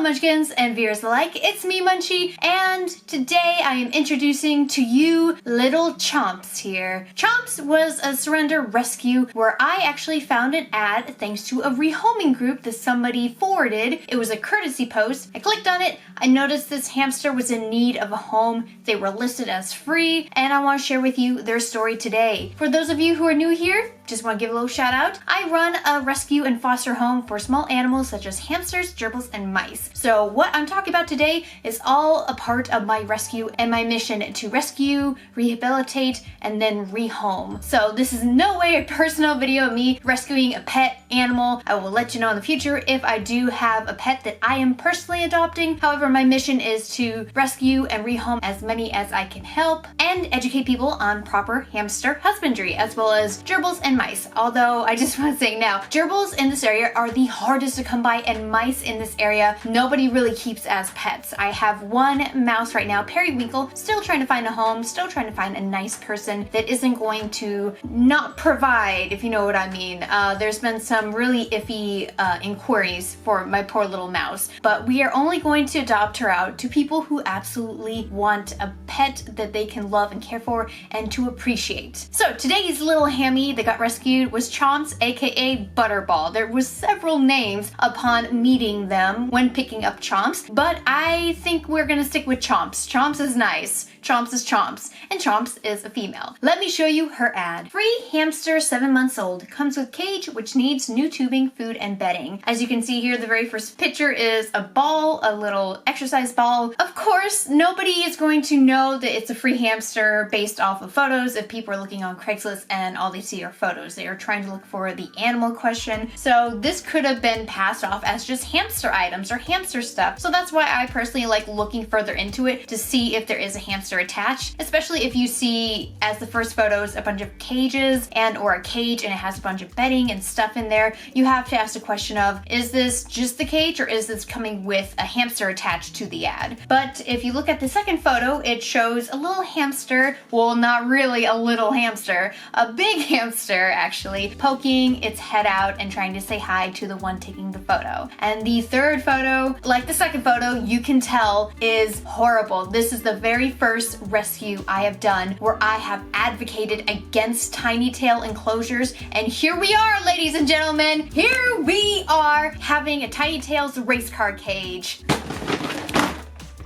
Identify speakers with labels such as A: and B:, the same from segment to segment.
A: Munchkins and viewers alike, it's me Munchie, and today I am introducing to you little Chomps here. Chomps was a surrender rescue where I actually found an ad thanks to a rehoming group that somebody forwarded. It was a courtesy post. I clicked on it, I noticed this hamster was in need of a home. They were listed as free, and I want to share with you their story today. For those of you who are new here, just want to give a little shout out. I run a rescue and foster home for small animals such as hamsters, gerbils, and mice. So what I'm talking about today is all a part of my rescue and my mission to rescue, rehabilitate, and then rehome. So this is no way a personal video of me rescuing a pet animal. I will let you know in the future if I do have a pet that I am personally adopting. However, my mission is to rescue and rehome as many as I can help and educate people on proper hamster husbandry as well as gerbils and mice. Although I just want to say now, gerbils in this area are the hardest to come by, and mice in this area nobody really keeps as pets. I have one mouse right now, Periwinkle, still trying to find a home, still trying to find a nice person that isn't going to not provide, if you know what I mean. There's been some really iffy inquiries for my poor little mouse, but we are only going to adopt her out to people who absolutely want a pet that they can love and care for and to appreciate. So today's little hammy that got rescued was Chomps, aka Butterball. There was several names upon meeting them when picking up Chomps, but I think we're gonna stick with Chomps. Chomps is nice. Chomps is Chomps, and Chomps is a female. Let me show you her ad. Free hamster 7 months old. Comes with cage which needs new tubing, food, and bedding. As you can see here, the very first picture is a ball, a little exercise ball. Of course, nobody is going to know that it's a free hamster based off of photos if people are looking on Craigslist and all they see are photos. They are trying to look for the animal question. So this could have been passed off as just hamster items or hamster stuff. So that's why I personally like looking further into it to see if there is a hamster attached, especially if you see as the first photos a bunch of cages and or a cage and it has a bunch of bedding and stuff in there. You have to ask the question of, is this just the cage or is this coming with a hamster attached to the ad? But if you look at the second photo, it shows a little hamster, well, not really a little hamster, a big hamster actually, poking its head out and trying to say hi to the one taking the photo. And the third photo, like the second photo, you can tell is horrible. This is the very first rescue I have done where I have advocated against tiny tail enclosures, and here we are, ladies and gentlemen, here we are having a tiny tails race car cage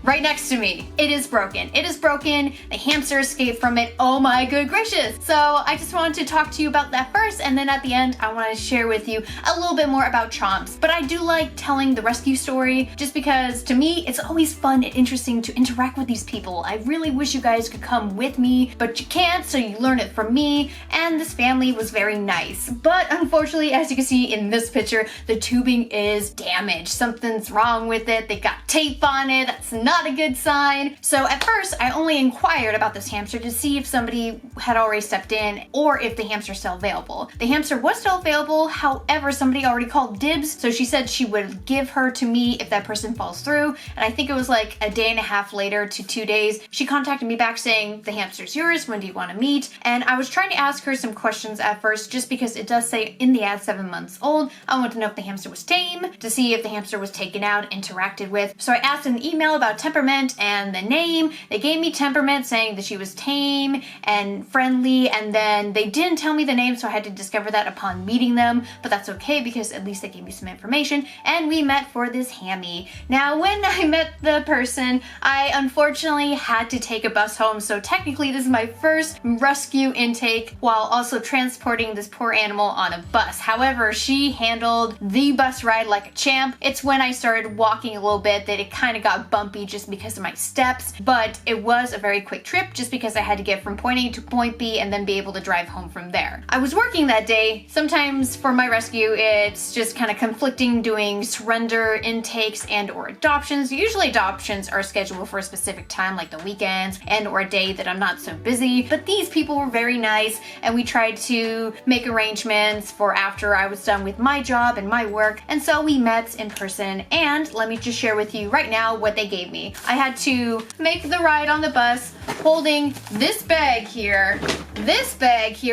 A: right next to me. It is broken. It is broken. The hamster escaped from it. Oh my good gracious. So I just wanted to talk to you about that first, and then at the end I want to share with you a little bit more about Chomps. But I do like telling the rescue story just because to me it's always fun and interesting to interact with these people. I really wish you guys could come with me, but you can't, so you learn it from me, and this family was very nice. But unfortunately, as you can see in this picture, the tubing is damaged. Something's wrong with it. They got tape on it. That's not a good sign. So at first I only inquired about this hamster to see if somebody had already stepped in or if the hamster's still available. The hamster was still available, however somebody already called dibs, so she said she would give her to me if that person falls through, and I think it was like a day and a half later to 2 days she contacted me back saying the hamster's yours, when do you want to meet? And I was trying to ask her some questions at first just because it does say in the ad 7 months old. I wanted to know if the hamster was tame, to see if the hamster was taken out, interacted with. So I asked in the email about temperament and the name. They gave me temperament saying that she was tame and friendly, and then they didn't tell me the name, so I had to discover that upon meeting them, but that's okay because at least they gave me some information, and we met for this hammy. Now when I met the person, I unfortunately had to take a bus home, so technically this is my first rescue intake while also transporting this poor animal on a bus. However, she handled the bus ride like a champ. It's when I started walking a little bit that it kind of got bumpy just because of my steps, but it was a very quick trip just because I had to get from point A to point B and then be able to drive home from there. I was working that day. Sometimes for my rescue it's just kind of conflicting doing surrender intakes and or adoptions. Usually adoptions are scheduled for a specific time like the weekends and or a day that I'm not so busy, but these people were very nice and we tried to make arrangements for after I was done with my job and my work, and so we met in person, and let me just share with you right now what they gave me. me. I had to make the ride on the bus holding this bag here,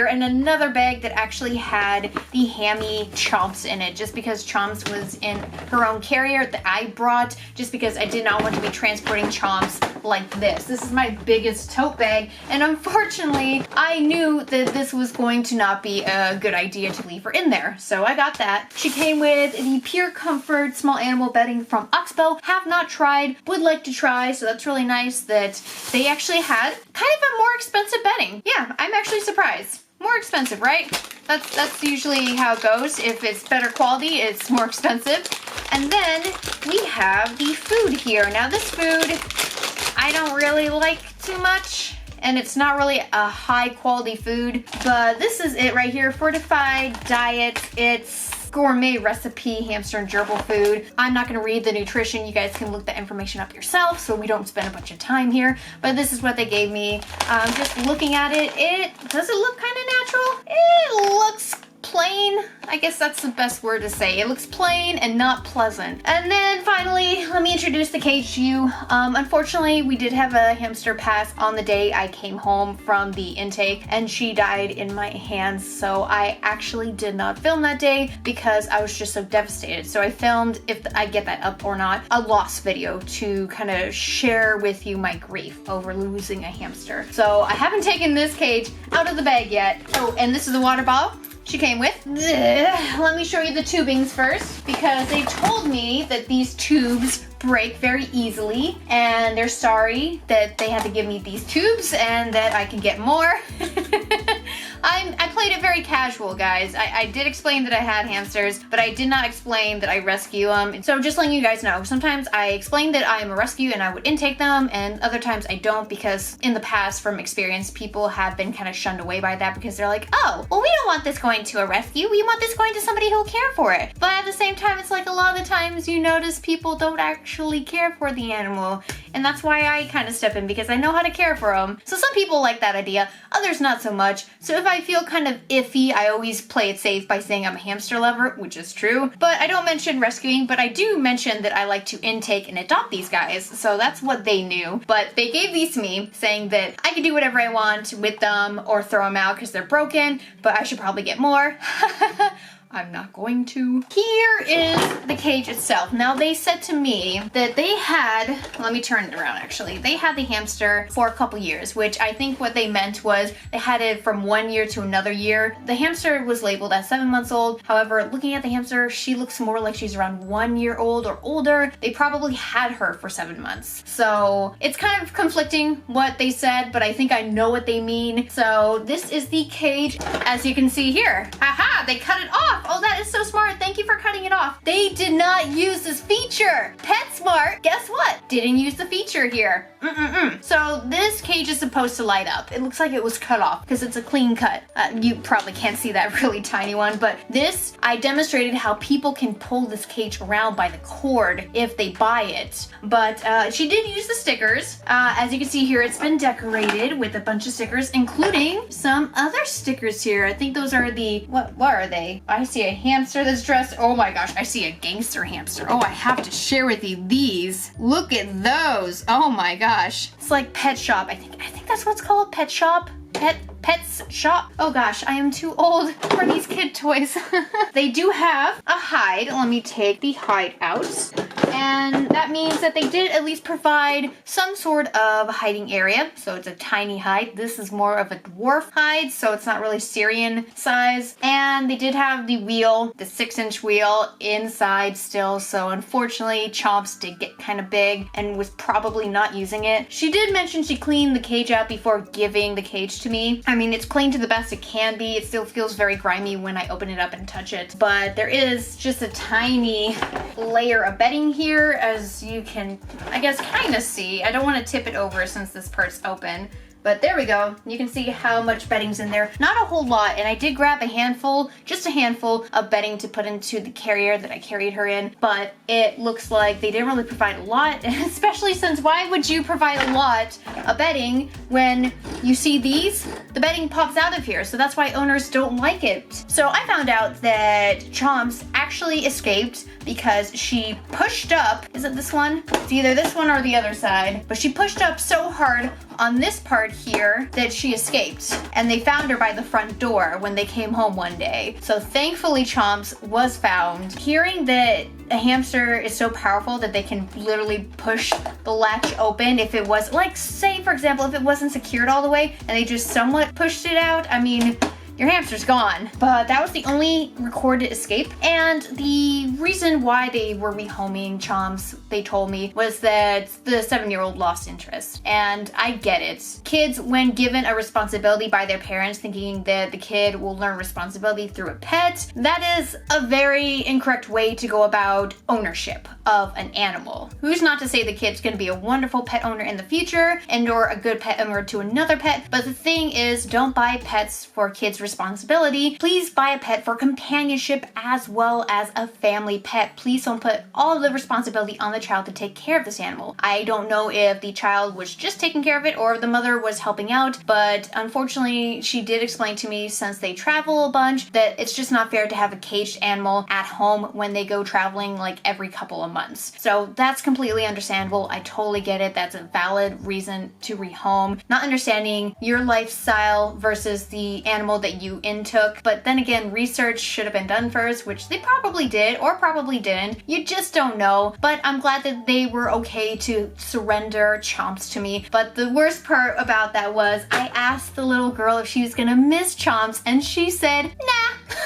A: and another bag that actually had the hammy Chomps in it, just because Chomps was in her own carrier that I brought, just because I did not want to be transporting Chomps like this. This is my biggest tote bag, and unfortunately, I knew that this was going to not be a good idea to leave her in there, so I got that. She came with the Pure Comfort small animal bedding from Oxbow. Have not tried, would like to try, so that's really nice that they actually had kind of a more expensive bedding. Yeah, I'm actually surprised. More expensive, right? That's usually how it goes. If it's better quality, it's more expensive. And then we have the food here. Now this food I don't really like too much, and it's not really a high quality food, but this is it right here. Fortified Diet. It's gourmet recipe hamster and gerbil food. I'm not going to read the nutrition. You guys can look that information up yourself, so we don't spend a bunch of time here. But this is what they gave me. Just looking at it, does it look kind of natural? It looks plain. I guess that's the best word to say. It looks plain and not pleasant. And then finally, let me introduce the cage to you. Unfortunately, we did have a hamster pass on the day I came home from the intake, and she died in my hands. So I actually did not film that day because I was just so devastated. So I filmed, if I get that up or not, a loss video to kind of share with you my grief over losing a hamster. So I haven't taken this cage out of the bag yet. Oh, and this is the water bottle she came with. Let me show you the tubings first, because they told me that these tubes break very easily, and they're sorry that they had to give me these tubes and that I can get more. I played it very casual, guys. I did explain that I had hamsters, but I did not explain that I rescue them. So just letting you guys know, sometimes I explain that I am a rescue and I would intake them, and other times I don't, because in the past, from experience, people have been kind of shunned away by that because they're like, oh, well, we don't want this going to a rescue. We want this going to somebody who will care for it. But at the same time, it's like a lot of the times you notice people don't actually care for the animal. And that's why I kind of step in, because I know how to care for them. So some people like that idea, others not so much. So if I feel kind of iffy, I always play it safe by saying I'm a hamster lover, which is true. But I don't mention rescuing, but I do mention that I like to intake and adopt these guys. So that's what they knew. But they gave these to me, saying that I can do whatever I want with them or throw them out because they're broken, but I should probably get more. I'm not going to. Here is the cage itself. Now they said to me that they had, let me turn it around actually, they had the hamster for a couple years, which I think what they meant was they had it from 1 year to another year. The hamster was labeled as 7 months old. However, looking at the hamster, she looks more like she's around 1 year old or older. They probably had her for 7 months. So it's kind of conflicting what they said, but I think I know what they mean. So this is the cage, as you can see here. Aha, they cut it off. Oh, that is so smart. Thank you for cutting it off. They did not use this feature. PetSmart, guess what? Didn't use the feature here. So this cage is supposed to light up. It looks like it was cut off because it's a clean cut. You probably can't see that really tiny one, but this, I demonstrated how people can pull this cage around by the cord if they buy it. But she did use the stickers. As you can see here, it's been decorated with a bunch of stickers, including some other stickers here. I think those are the, what are they? I see a hamster that's dressed. Oh my gosh, I see a gangster hamster. Oh, I have to share with you these. Look at those. Oh my gosh. It's like Pet Shop. I think that's what it's called. Pet Shop. Pets Shop. Oh gosh, I am too old for these kid toys. They do have a hide. Let me take the hide out. And that means that they did at least provide some sort of hiding area. So it's a tiny hide. This is more of a dwarf hide, so it's not really Syrian size. And they did have the wheel, the 6-inch wheel inside still. So unfortunately, Chomps did get kind of big and was probably not using it. She did mention she cleaned the cage out before giving the cage to me. I mean, it's clean to the best it can be. It still feels very grimy when I open it up and touch it. But there is just a tiny layer of bedding here, as you can, I guess, kind of see. I don't want to tip it over since this part's open. But there we go. You can see how much bedding's in there. Not a whole lot, and I did grab a handful, just a handful of bedding to put into the carrier that I carried her in, but it looks like they didn't really provide a lot, especially since why would you provide a lot of bedding when you see these? The bedding pops out of here, so that's why owners don't like it. So I found out that Chomps actually escaped because she pushed up. Is it this one? It's either this one or the other side, but she pushed up so hard on this part here that she escaped, and they found her by the front door when they came home one day. So thankfully Chomps was found. Hearing that a hamster is so powerful that they can literally push the latch open if it was, like, say for example, if it wasn't secured all the way and they just somewhat pushed it out, I mean, your hamster's gone. But that was the only recorded escape, and the reason why they were rehoming Chomps, they told me, was that the 7-year-old lost interest. And I get it. Kids, when given a responsibility by their parents, thinking that the kid will learn responsibility through a pet, that is a very incorrect way to go about ownership of an animal. Who's not to say the kid's gonna be a wonderful pet owner in the future and or a good pet owner to another pet, but the thing is, don't buy pets for kids' responsibility. Please buy a pet for companionship as well as a family pet. Please don't put all of the responsibility on the child to take care of this animal. I don't know if the child was just taking care of it or if the mother was helping out, but unfortunately she did explain to me, since they travel a bunch, that it's just not fair to have a caged animal at home when they go traveling like every couple of months. So that's completely understandable. I totally get it. That's a valid reason to rehome. Not understanding your lifestyle versus the animal that you intook. But then again, research should have been done first, which they probably did or probably didn't. You just don't know. But I'm glad that they were okay to surrender Chomps to me. But the worst part about that was I asked the little girl if she was gonna miss Chomps, and she said, nah.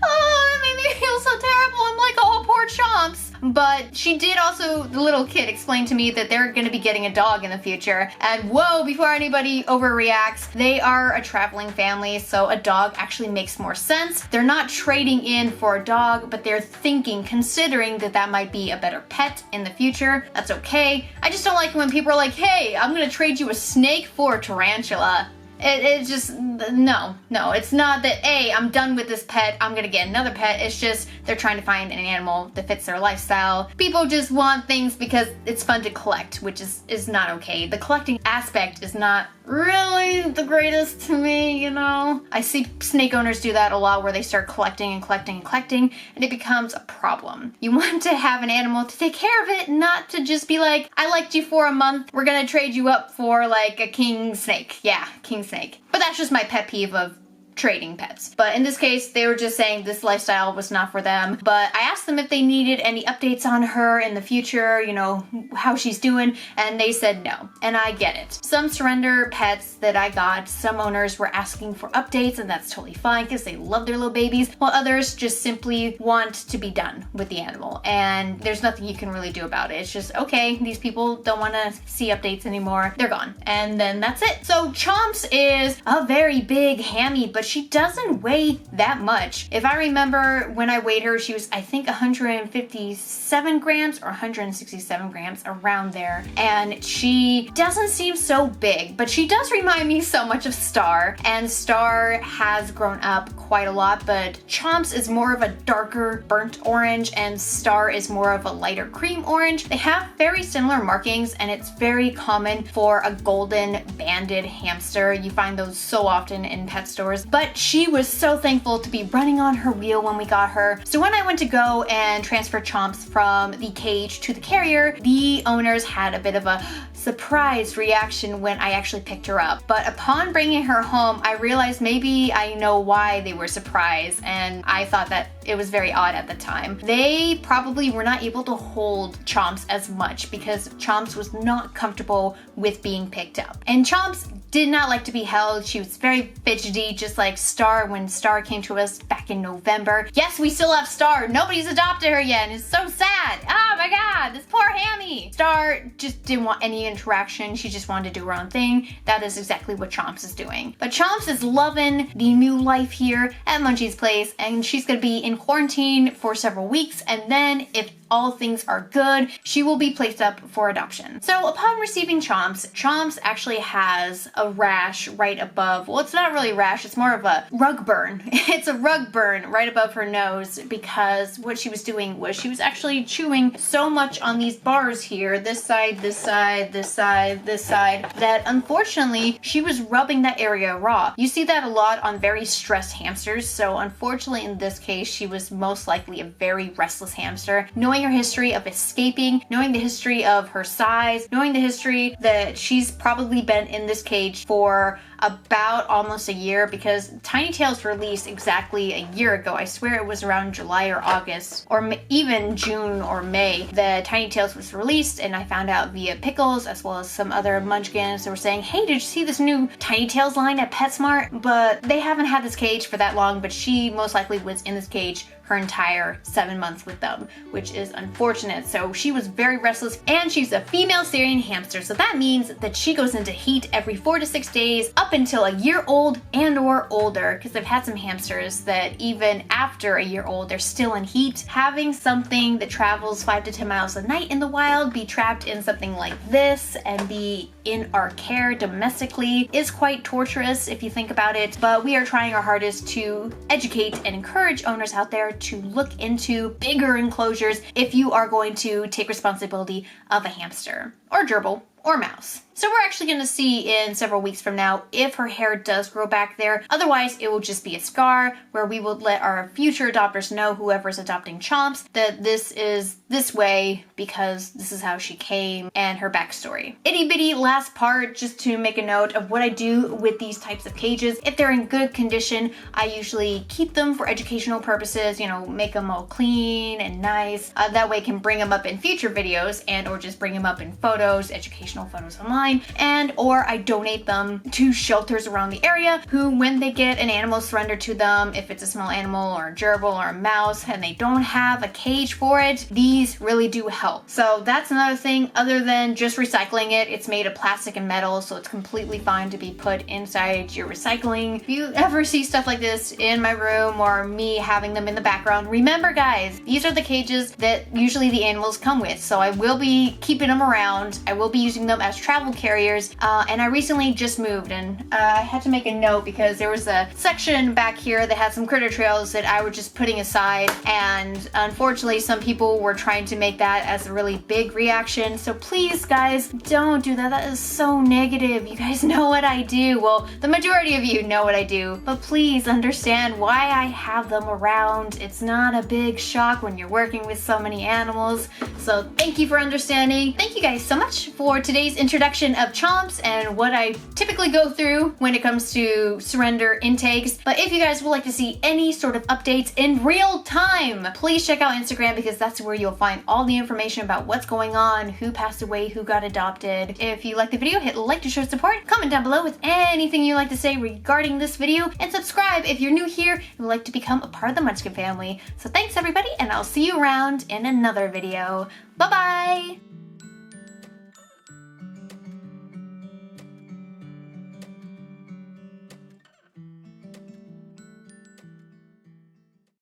A: Oh, that made me feel so terrible. I'm like, oh, poor Chomps. But she did also, the little kid explained to me that they're gonna be getting a dog in the future. And whoa, before anybody overreacts, they are a traveling family, so a dog actually makes more sense. They're not trading in for a dog, but they're considering that that might be a better pet in the future. That's okay. I just don't like when people are like, hey, I'm gonna trade you a snake for a tarantula. It's just, no, it's not that, hey, I'm done with this pet, I'm gonna get another pet. It's just they're trying to find an animal that fits their lifestyle. People just want things because it's fun to collect, which is not okay. The collecting aspect is not really the greatest to me, you know? I see snake owners do that a lot, where they start collecting and collecting and collecting, and it becomes a problem. You want to have an animal to take care of it, not to just be like, I liked you for a month, we're gonna trade you up for like a king snake. Yeah, king snake. But that's just my pet peeve of trading pets. But in this case, they were just saying this lifestyle was not for them. But I asked them if they needed any updates on her in the future, you know, how she's doing, and they said no. And I get it. Some surrender pets that I got, some owners were asking for updates, and that's totally fine because they love their little babies, while others just simply want to be done with the animal. And there's nothing you can really do about it. It's just, okay, these people don't want to see updates anymore. They're gone. And then that's it. So Chomps is a very big hammy, but she doesn't weigh that much. If I remember when I weighed her, she was, I think, 157 grams or 167 grams, around there. And she doesn't seem so big, but she does remind me so much of Star. And Star has grown up quite a lot, but Chomps is more of a darker burnt orange and Star is more of a lighter cream orange. They have very similar markings, and it's very common for a golden banded hamster. You find those so often in pet stores. But she was so thankful to be running on her wheel when we got her. So when I went to go and transfer Chomps from the cage to the carrier, the owners had a bit of a surprised reaction when I actually picked her up. But upon bringing her home, I realized maybe I know why they were surprised, and I thought that it was very odd at the time. They probably were not able to hold Chomps as much because Chomps was not comfortable with being picked up. And Chomps did not like to be held. She was very fidgety, just like Star when Star came to us back in November. Yes, we still have Star. Nobody's adopted her yet, and it's so sad. Oh my god, this poor Hammy. Star just didn't want any interaction. She just wanted to do her own thing. That is exactly what Chomps is doing. But Chomps is loving the new life here at Munchie's place, and she's gonna be in quarantine for several weeks, and then if all things are good, she will be placed up for adoption. So upon receiving Chomps actually has a rash right above, well, it's not really a rash, it's more of a rug burn. It's a rug burn right above her nose because what she was doing was she was actually chewing so much on these bars here, this side, this side, this side, this side, that unfortunately she was rubbing that area raw. You see that a lot on very stressed hamsters, so unfortunately in this case she was most likely a very restless hamster. Knowing her history of escaping, knowing the history of her size, knowing the history that she's probably been in this cage for about almost a year, because Tiny Tails released exactly a year ago. I swear it was around July or August, or even June or May that Tiny Tails was released, and I found out via Pickles as well as some other munchkins that were saying, hey, did you see this new Tiny Tails line at PetSmart? But they haven't had this cage for that long, but she most likely was in this cage her entire 7 months with them, which is unfortunate. So she was very restless, and she's a female Syrian hamster. So that means that she goes into heat every 4 to 6 days up until a year old and or older, because I've had some hamsters that even after a year old, they're still in heat. Having something that travels 5 to 10 miles a night in the wild be trapped in something like this and be in our care domestically is quite torturous if you think about it. But we are trying our hardest to educate and encourage owners out there to look into bigger enclosures if you are going to take responsibility of a hamster or gerbil or mouse. So we're actually going to see in several weeks from now if her hair does grow back there. Otherwise, it will just be a scar where we will let our future adopters know, whoever's adopting Chomps, that this is this way because this is how she came and her backstory. Itty bitty last part, just to make a note of what I do with these types of cages. If they're in good condition, I usually keep them for educational purposes, you know, make them all clean and nice. That way I can bring them up in future videos and or just bring them up in photos, educational photos online. And or I donate them to shelters around the area who, when they get an animal surrendered to them, if it's a small animal or a gerbil or a mouse and they don't have a cage for it, these really do help. So that's another thing other than just recycling it. It's made of plastic and metal, so it's completely fine to be put inside your recycling. If you ever see stuff like this in my room or me having them in the background, remember guys, these are the cages that usually the animals come with. So I will be keeping them around. I will be using them as travel carriers, and I recently just moved, and I had to make a note because there was a section back here that had some critter trails that I was just putting aside, and unfortunately some people were trying to make that as a really big reaction. So please guys, don't do that. That is so negative. You guys know what I do. Well, the majority of you know what I do, but please understand why I have them around. It's not a big shock when you're working with so many animals. So thank you for understanding. Thank you guys so much for today's introduction of Chomps and what I typically go through when it comes to surrender intakes. But if you guys would like to see any sort of updates in real time, please check out Instagram, because that's where you'll find all the information about what's going on, who passed away, who got adopted. If you like the video, hit like to show support, comment down below with anything you'd like to say regarding this video, and subscribe if you're new here and would like to become a part of the Munchkin family. So thanks everybody, and I'll see you around in another video. Bye bye!